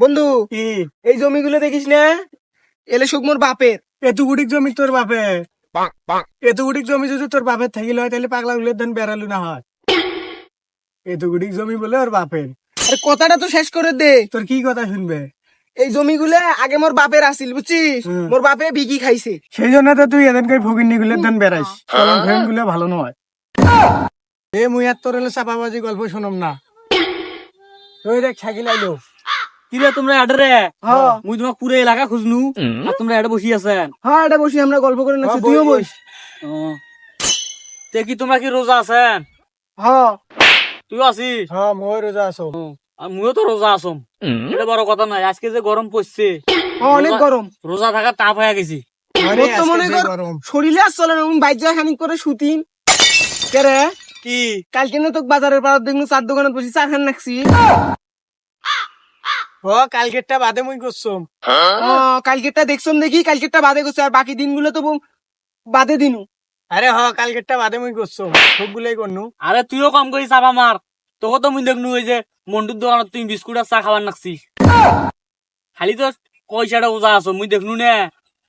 বন্ধু কি এই জমিগুলো দেখিস না, এলে সুকমোর বাপের। এতগুড়ি জমি তোর বাপে এতগুড়ি জমি যদি তোর বাপের থাকিল হয় তাহলে পাগলা গুলোর ধান বেড়ালু না হয়। এতগুড়ি জমি বলে ওর বাপের। আরে কথাটা তো শেষ করে দে। তোর কি কথা শুনবে? এই জমিগুলো আগে মোর বাপের আসিল, বুঝছিস? হুম। মোর বাপে বিকি খাইছে। সেই জন্য তো তুই এদেরকে ফকির গুলোর ধান বেড়াইস, চলন ফেন গুলো ভালো নয়। এ মুই আর তোর হলে চাপাবাজি গল্প শুনম না। তুই দেখ সাইকেল আইলো। কিরে তোমরা আডরে হ্যাঁ মুই তোমাক পুরো এলাকা খুঁজনু আর তোমরা আডে বসি আছেন। হ্যাঁ, এটা বসি আমরা গল্প করে নাচ্ছি, হ্যাঁ, তুইও বস, বস। ও, তে কি তোমরা কি রোজা আছেন? হ্যাঁ তুইও আছিস? হ্যাঁ মই রোজা আছো। আর মুইও তো রোজা আছম। এটা বড় কথা নয়, আজকে যে গরম পড়ছে হ্যাঁ, অনেক রোজা- গরম। রোজা থাকা টাপ হয়ে গেছি। আরে মোর তো আজকে মনে যে কর গরম। শরীরে আর চলে না, আমি বাইর যা খানিক করে শুতিন। কে রে, কি কালকে না তোকে বাজারের পাড়ার দেখনু চার দোকানে বসি চা খান নাকছি। ও কালকেরটা বাদে মুই করছম। কালকেরটা দেখছন দেখি, কালকেরটা বাদে করছে, আর বাকি দিনগুলো তো বাদে দিনু। আরে হ কালকেরটা বাদে মুই করছম, সবগুলাই করনু। আরে তুইও কম করি চাপা মার। তোকে তো মুই দেখনু ওই যে মন্টুর দোকানত তুই বিস্কুট আর চা খাবার নাকছিস। খালি তো পয়সাটা রোজা আছো মুই দেখনু না।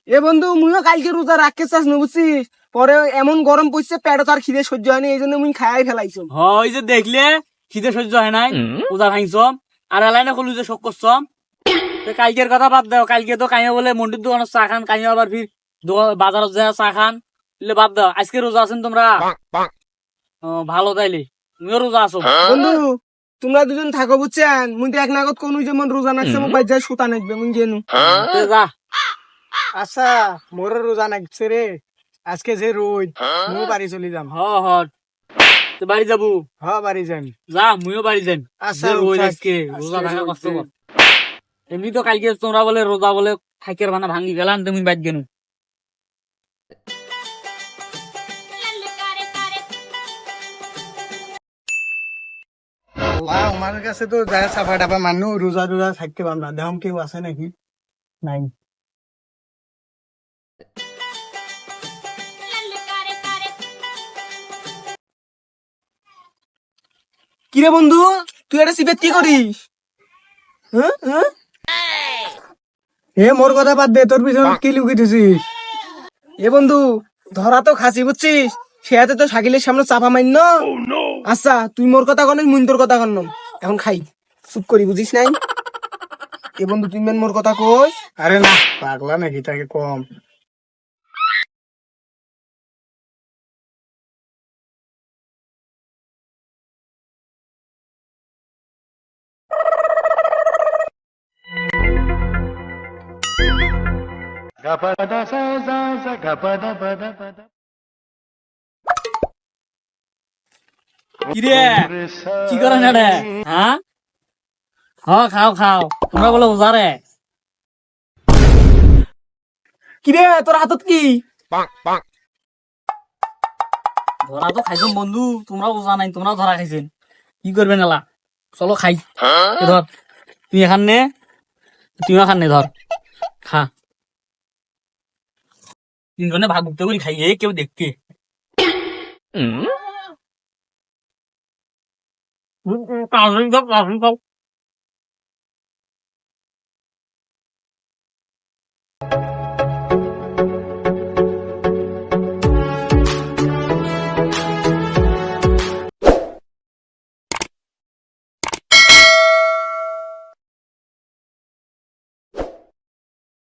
এ বন্ধু, মুইও কালকে রোজা রাখতে চাস না, বুঝছিস? পরে এমন গরম পড়ছে, পেটে তার খিদে সহ্য হয়নি, এই জন্য মুই খাই ফেলাইছো। ওই যে দেখলে খিদে সহ্য হয় নাই, রোজা ভাঙছম আর এলাইনে কলু যে শোক করছম। তো কালকের কথা বাদ দাও, কালকে তো কাইয়া বলে মন্টুর দোকানত চা খান, কাইয়া আবার ফির বাজারত যায় চা খান। বলে বাদ দাও, আজকে রোজা আছেন তোমরা? ভালো তাইলে তুমিও রোজা আছো। বন্ধু, তোমরা দুজন থাকো, বুঝছেন? মুই তো এক নাগত কোন যেমন রোজা নাকছে, মুখ বাইর যায় সুতা নাকবে, মুই জেনু। তে যা। আচ্ছা মোর রোজা নাগছে রে, আজকে যে রোদ মু বাড়ি চলে যাম। হ হ তো বাড়ি যাবো। হ বাড়ি যাম। যা মুইও বাড়ি যাই। আচ্ছা, যে রোজ থাক। আজকে রোজা আজকে থাকা রোদ কষ্ট যে। কর। এমনি তো কালকে তোমরা বলে রোজা বলে থাকের বানা ভাঙ্গি গেলাম, তুমি বাদ গেনু। আল্লাহ, আমার কাছে তো যা চাপা টাপা মানুষ রোজা রোজা থাকতে পারলাম না, দেখম কেউ আছে নাকি? নাই। কিরে বন্ধু, তুই এটা সিপেত কি করিস? হ্যাঁ হ্যাঁ, এ মোর কথা বাদ দে, তোর পিছনে কি লুকিয়েছিস? এ বন্ধু, ধরা তো খাসি, বুঝছিস? সে হাতে তো শাকিলের সামনে চাপা মাইন। আচ্ছা, তুই মোর কথা কন, মুই তোর কথা কন, এখন খাই চুপ করি, বুঝিস নাই? এ বন্ধু, তুই মেন মোর কথা কই। আরে না, পাগলা নাকি তাকে কম। কিরে কি করে না রে? হ্যাঁ খাও খাও, তোমরা বলে রোজা রে। কিরে, তোর হাতত কি? ধরা তো খাইছেন বন্ধু, তোমরা রোজা নাই, তোমরাও ধরা খাইছেন। কি করবেন এলা, চলো খাই। এ ধর তুই এখান নে, তুই এখান নে, ধর খা। তিনজনে ভাগ ভুগতে করি খাই, এ কেউ দেখকে। কাজল খাও, কাজল খাও।